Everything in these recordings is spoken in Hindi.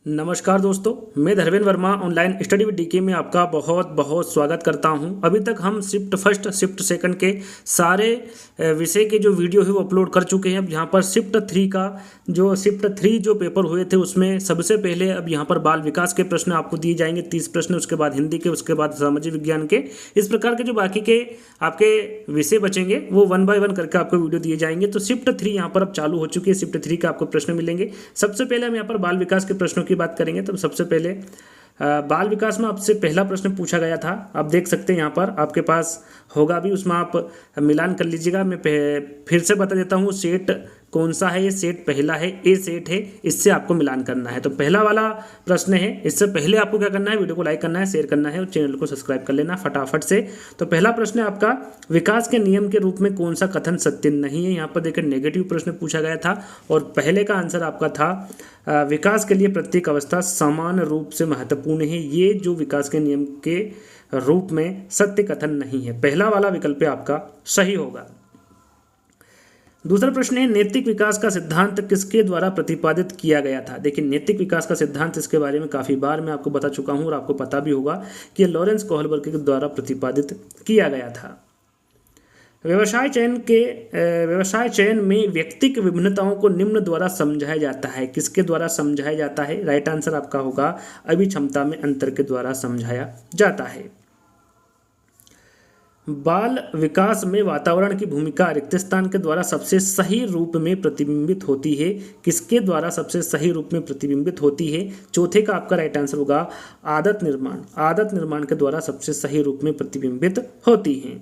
नमस्कार दोस्तों, मैं Dharmendra Verma online study with DK में आपका बहुत बहुत स्वागत करता हूं। अभी तक हम शिफ्ट फर्स्ट शिफ्ट सेकंड के सारे विषय के जो वीडियो है वो अपलोड कर चुके हैं। अब यहाँ पर शिफ्ट थ्री जो पेपर हुए थे उसमें सबसे पहले अब यहाँ पर बाल विकास के प्रश्न आपको दिए जाएंगे, 30 प्रश्न, उसके बाद हिंदी के, उसके बाद सामाजिक विज्ञान के। इस प्रकार के जो बाकी के आपके विषय बचेंगे वो 1 बाय 1 करके आपको वीडियो दिए जाएंगे। तो शिफ्ट 3 यहाँ पर अब चालू हो चुकी है। शिफ्ट 3 का आपको प्रश्न मिलेंगे। सबसे पहले हम यहाँ पर बाल विकास के प्रश्नों की बात करेंगे। तो सबसे पहले बाल विकास में आपसे पहला प्रश्न पूछा गया था, आप देख सकते हैं यहाँ पर आपके पास होगा भी, उसमें आप मिलान कर लीजिएगा। मैं फिर से बता देता हूँ सेट कौन सा है। ये सेट पहला है, ए सेट है, इससे आपको मिलान करना है। तो पहला वाला प्रश्न है। इससे पहले आपको क्या करना है, वीडियो को लाइक करना है, शेयर करना है और चैनल को सब्सक्राइब कर लेना फटाफट से। तो पहला प्रश्न है आपका, विकास के नियम के रूप में कौन सा कथन सत्य नहीं है। यहाँ पर देखिए नेगेटिव प्रश्न पूछा गया था और पहले का आंसर आपका था विकास के लिए प्रत्येक अवस्था समान रूप से महत्वपूर्ण है। ये जो विकास के नियम के रूप में सत्य कथन नहीं है। पहला वाला विकल्प आपका सही होगा। दूसरा प्रश्न है, नैतिक विकास का सिद्धांत किसके द्वारा प्रतिपादित किया गया था। देखिए नैतिक विकास का सिद्धांत, इसके बारे में काफ़ी बार मैं आपको बता चुका हूँ और आपको पता भी होगा कि लॉरेंस कोहलबर्ग के द्वारा प्रतिपादित किया गया था। व्यवसाय चयन में व्यक्तिक विभिन्नताओं को निम्न द्वारा समझाया जाता है। किसके द्वारा समझाया जाता है? राइट आंसर आपका होगा अभिक्षमता में अंतर के द्वारा समझाया जाता है। बाल विकास में वातावरण की भूमिका रिक्त स्थान के द्वारा सबसे सही रूप में प्रतिबिंबित होती है। किसके द्वारा सबसे सही रूप में प्रतिबिंबित होती है? चौथे का आपका राइट आंसर होगा आदत निर्माण के द्वारा सबसे सही रूप में प्रतिबिंबित होती है।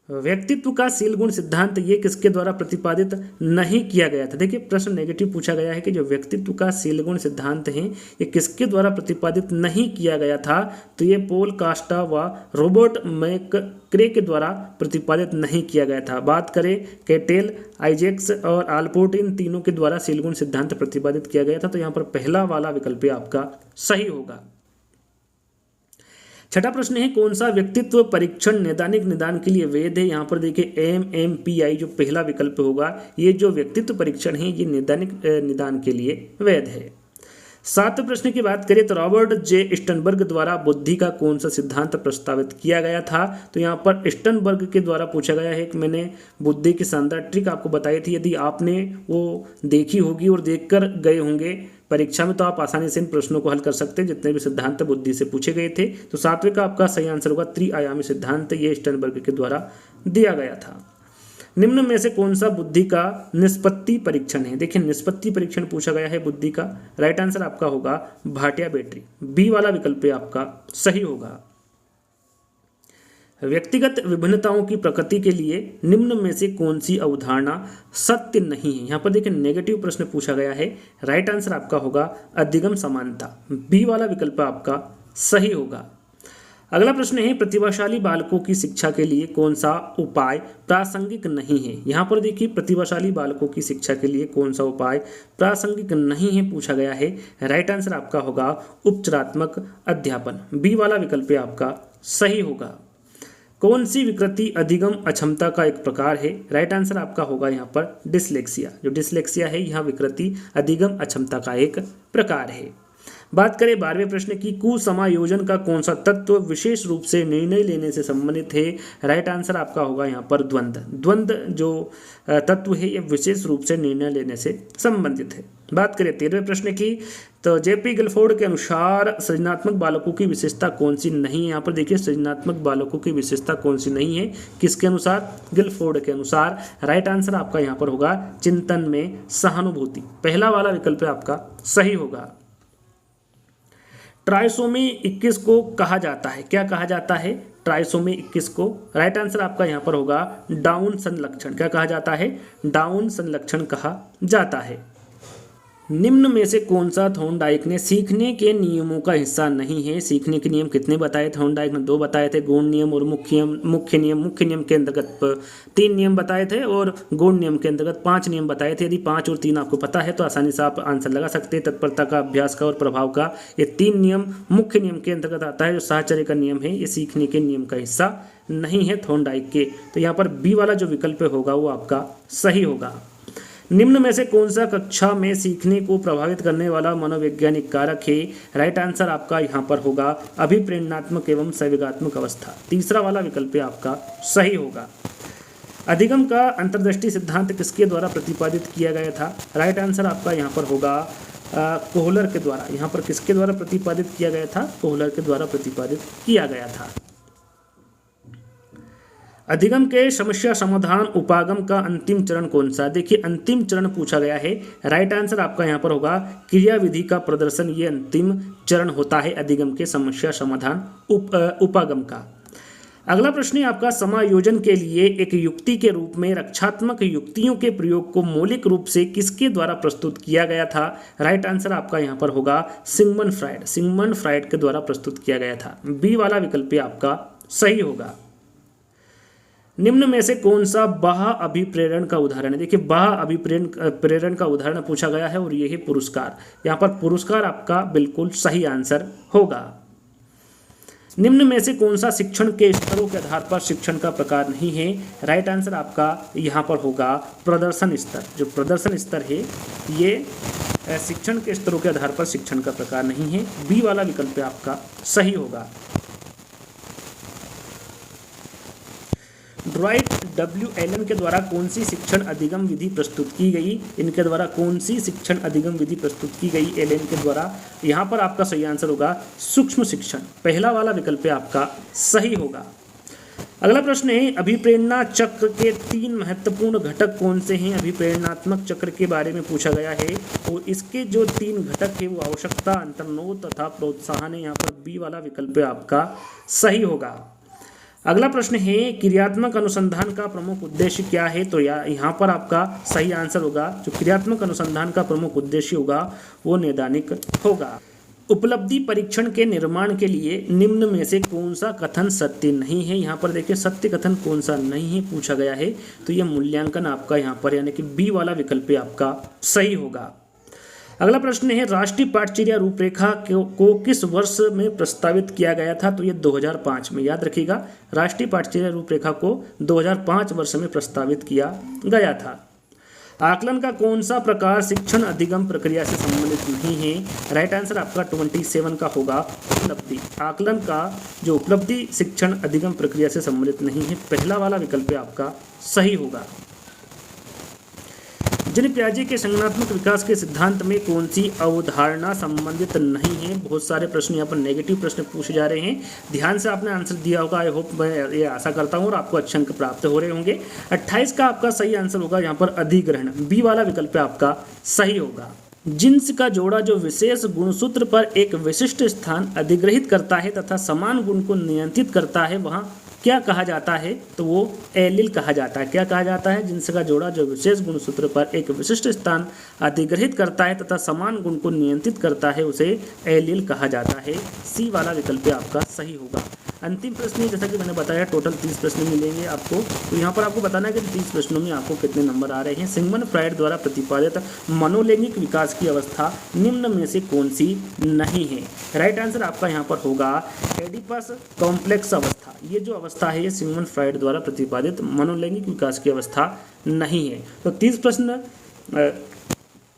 व्यक्तित्व का शील गुण सिद्धांत, ये किसके द्वारा प्रतिपादित नहीं किया गया था। देखिए प्रश्न नेगेटिव पूछा गया है कि जो व्यक्तित्व का शील गुण सिद्धांत है ये किसके द्वारा प्रतिपादित नहीं किया गया था। तो ये पोल कास्टा व रोबर्ट मैक्रे के द्वारा प्रतिपादित नहीं किया गया था। बात करें कैटेल, आइजैक्स और आलपोर्ट, इन तीनों के द्वारा शील गुण सिद्धांत प्रतिपादित किया गया था। तो यहाँ पर पहला वाला विकल्प आपका सही होगा। छठा प्रश्न है, कौन सा व्यक्तित्व परीक्षण नैदानिक निदान के लिए वैध है। यहाँ पर देखिए MMPI जो पहला विकल्प होगा, ये जो व्यक्तित्व परीक्षण है ये नैदानिक निदान के लिए वैध है। सातवें प्रश्न की बात करें तो रॉबर्ट जे स्टनबर्ग द्वारा बुद्धि का कौन सा सिद्धांत प्रस्तावित किया गया था। तो यहाँ पर स्टनबर्ग के द्वारा पूछा गया है कि मैंने बुद्धि की शानदार ट्रिक आपको बताई थी। यदि आपने वो देखी होगी और देखकर गए होंगे परीक्षा में तो आप आसानी से इन प्रश्नों को हल कर सकते हैं जितने भी सिद्धांत बुद्धि से पूछे गए थे। तो सातवें का आपका सही आंसर होगा त्रिआयामी सिद्धांत, ये स्टनबर्ग के द्वारा दिया गया था। निम्न में से कौन सा बुद्धि का निष्पत्ति परीक्षण है। देखिए निष्पत्ति परीक्षण पूछा गया है बुद्धि का। राइट आंसर आपका होगा भाटिया बैटरी, बी वाला विकल्प आपका सही होगा। व्यक्तिगत विभिन्नताओं की प्रकृति के लिए निम्न में से कौन सी अवधारणा सत्य नहीं है। यहाँ पर देखिए नेगेटिव प्रश्न पूछा गया है। राइट आंसर आपका होगा अधिगम समानता, बी वाला विकल्प आपका सही होगा। अगला प्रश्न है, प्रतिभाशाली बालकों की शिक्षा के लिए कौन सा उपाय प्रासंगिक नहीं है। यहाँ पर देखिए प्रतिभाशाली बालकों की शिक्षा के लिए कौन सा उपाय प्रासंगिक नहीं है पूछा गया है। राइट आंसर आपका होगा उपचारात्मक अध्यापन, बी वाला विकल्प आपका सही होगा। कौन सी विकृति अधिगम अक्षमता का एक प्रकार है। राइट आंसर आपका होगा यहाँ पर डिसलेक्सिया। जो डिसलेक्सिया है यह विकृति अधिगम अक्षमता का एक प्रकार है। बात करें 12वें प्रश्न की, कुसमायोजन का कौन सा तत्व विशेष रूप से निर्णय लेने से संबंधित है। राइट आंसर आपका होगा यहाँ पर द्वंद्व जो तत्व है ये विशेष रूप से निर्णय लेने से संबंधित है। बात करें 13वें प्रश्न की, तो जेपी गिलफोर्ड के अनुसार सृजनात्मक बालकों की विशेषता कौन सी नहीं है। यहाँ पर देखिए सृजनात्मक बालकों की विशेषता कौन सी नहीं है, किसके अनुसार? गिलफोर्ड के अनुसार। राइट आंसर आपका यहाँ पर होगा चिंतन में सहानुभूति, पहला वाला विकल्प आपका सही होगा। ट्राइसोमी 21 को कहा जाता है, क्या कहा जाता है ट्राइसोमी 21 को? राइट आंसर आपका यहाँ पर होगा डाउन संलक्षण। क्या कहा जाता है? डाउन संलक्षण कहा जाता है। निम्न में से कौन सा थॉर्नडाइक ने सीखने के नियमों का हिस्सा नहीं है। सीखने के नियम कितने बताए थॉर्नडाइक ने? 2 बताए थे, गौण नियम और मुख्य नियम के अंतर्गत 3 नियम बताए थे और गौण नियम के अंतर्गत 5 नियम बताए थे। यदि 5 और 3 आपको पता है तो आसानी से आप आंसर लगा सकते हैं। तत्परता का, अभ्यास का और प्रभाव का, ये 3 नियम मुख्य नियम के अंतर्गत आता है। जो साहचर्य का नियम है ये सीखने के नियम का हिस्सा नहीं है थॉर्नडाइक के। तो यहाँ पर बी वाला जो विकल्प होगा वो आपका सही होगा। निम्न में से कौन सा कक्षा में सीखने को प्रभावित करने वाला मनोवैज्ञानिक कारक है? राइट आंसर आपका यहाँ पर होगा अभिप्रेरणात्मक एवं संवेगात्मक अवस्था। तीसरा वाला विकल्प आपका सही होगा। अधिगम का अंतर्दृष्टि सिद्धांत किसके द्वारा प्रतिपादित किया गया था? राइट आंसर आपका यहाँ पर होगा कोहलर के द्वारा। यहाँ पर किसके द्वारा प्रतिपादित किया गया था? कोहलर के द्वारा प्रतिपादित किया गया था। अधिगम के समस्या समाधान उपागम का अंतिम चरण कौन सा? देखिए अंतिम चरण पूछा गया है। राइट आंसर आपका यहाँ पर होगा क्रियाविधि का प्रदर्शन। ये अंतिम चरण होता है अधिगम के समस्या समाधान उपागम का। अगला प्रश्न है आपका समायोजन के लिए एक युक्ति के रूप में रक्षात्मक युक्तियों के प्रयोग को मौलिक रूप से किसके द्वारा प्रस्तुत किया गया था? राइट आंसर आपका यहाँ पर होगा सिगमंड फ्रायड। सिगमंड फ्रायड के द्वारा प्रस्तुत किया गया था। बी वाला विकल्प आपका सही होगा। निम्न में से कौन सा बाह्य अभिप्रेरण का उदाहरण है? देखिए बाह्य अभिप्रेरण का उदाहरण पूछा गया है और ये है पुरस्कार। यहाँ पर पुरस्कार आपका बिल्कुल सही आंसर होगा। निम्न में से कौन सा शिक्षण के स्तरों के आधार पर शिक्षण का प्रकार नहीं है? राइट आंसर आपका यहाँ पर होगा प्रदर्शन स्तर। जो प्रदर्शन स्तर है ये शिक्षण के स्तरों के आधार पर शिक्षण का प्रकार नहीं है। बी वाला विकल्प आपका सही होगा। ड्राइट डब्ल्यू एलन के द्वारा कौन सी शिक्षण अधिगम विधि प्रस्तुत की गई? इनके द्वारा कौन सी शिक्षण अधिगम विधि प्रस्तुत की गई एलन के द्वारा? यहाँ पर आपका सही आंसर होगा सूक्ष्म शिक्षण। पहला वाला विकल्प आपका सही होगा। अगला प्रश्न है अभिप्रेरणा चक्र के 3 महत्वपूर्ण घटक कौन से हैं? अभिप्रेरणात्मक चक्र के बारे में पूछा गया है और इसके जो 3 घटक है वो आवश्यकता, अंतर्निहित तथा प्रोत्साहन है। यहाँ पर बी वाला विकल्प आपका सही होगा। अगला प्रश्न है क्रियात्मक अनुसंधान का प्रमुख उद्देश्य क्या है? तो यहाँ पर आपका सही आंसर होगा जो क्रियात्मक अनुसंधान का प्रमुख उद्देश्य होगा वो नैदानिक होगा। उपलब्धि परीक्षण के निर्माण के लिए निम्न में से कौन सा कथन सत्य नहीं है? यहाँ पर देखिए सत्य कथन कौन सा नहीं है पूछा गया है, तो यह मूल्यांकन आपका यहाँ पर यानी कि बी वाला विकल्प आपका सही होगा। अगला प्रश्न है राष्ट्रीय पाठचर्या रूपरेखा को किस वर्ष में प्रस्तावित किया गया था? तो ये 2005 में। याद रखिएगा राष्ट्रीय पाठचर्या रूपरेखा को 2005 वर्ष में प्रस्तावित किया गया था। आकलन का कौन सा प्रकार शिक्षण अधिगम प्रक्रिया से संबंधित नहीं है? राइट आंसर आपका 27 का होगा उपलब्धि। आकलन का जो उपलब्धि शिक्षण अधिगम प्रक्रिया से संबंधित नहीं है। पहला वाला विकल्प आपका सही होगा। जिन पियाजे के संज्ञानात्मक विकास के सिद्धांत में कौन सी अवधारणा संबंधित नहीं है? बहुत सारे प्रश्न यहाँ पर नेगेटिव प्रश्न पूछे जा रहे हैं। ध्यान से आपने आंसर दिया होगा। आई होप मैं ये आशा करता हूँ और आपको अच्छे अंक प्राप्त हो रहे होंगे। 28 का आपका सही आंसर होगा यहाँ पर अधिग्रहण। बी वाला विकल्प आपका सही होगा। जिन्स का जोड़ा जो विशेष गुणसूत्र पर एक विशिष्ट स्थान अधिग्रहित करता है तथा समान गुण को नियंत्रित करता है वहाँ क्या कहा जाता है? तो वो एलील कहा जाता है। क्या कहा जाता है? जिन्स का जोड़ा जो विशेष गुणसूत्र पर एक विशिष्ट स्थान अधिग्रहित करता है तथा समान गुण को नियंत्रित करता है उसे एलील कहा जाता है। सी वाला विकल्प आपका सही होगा। अंतिम प्रश्न जैसा कि मैंने बताया टोटल 30 प्रश्न मिलेंगे आपको। तो यहाँ पर आपको बताना है कि 30 प्रश्नों में आपको कितने नंबर आ रहे हैं। सिगमंड फ्रायड द्वारा प्रतिपादित मनोलैंगिक विकास की अवस्था निम्न में से कौन सी नहीं है? राइट आंसर आपका यहाँ पर होगा एडिपस कॉम्प्लेक्स अवस्था। ये जो अवस्था है ये सिगमंड फ्रायड द्वारा प्रतिपादित मनोलैंगिक विकास की अवस्था नहीं है। तो 30 प्रश्न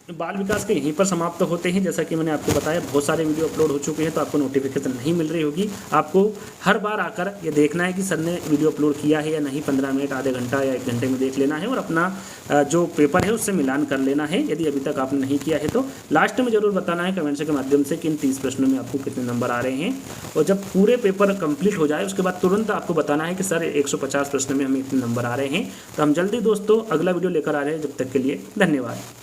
बाल विकास के यहीं पर समाप्त होते हैं। जैसा कि मैंने आपको बताया बहुत सारे वीडियो अपलोड हो चुके हैं तो आपको नोटिफिकेशन नहीं मिल रही होगी। आपको हर बार आकर ये देखना है कि सर ने वीडियो अपलोड किया है या नहीं। 15 मिनट, आधे घंटा या 1 घंटे में देख लेना है और अपना जो पेपर है उससे मिलान कर लेना है। यदि अभी तक आपने नहीं किया है तो लास्ट में जरूर बताना है कमेंट्स के माध्यम से कि इन 30 प्रश्नों में आपको कितने नंबर आ रहे हैं। और जब पूरे पेपर कंप्लीट हो जाए उसके बाद तुरंत आपको बताना है कि सर 150 प्रश्न में हमें इतने नंबर आ रहे हैं। तो हम जल्दी दोस्तों अगला वीडियो लेकर आ रहे हैं। जब तक के लिए धन्यवाद।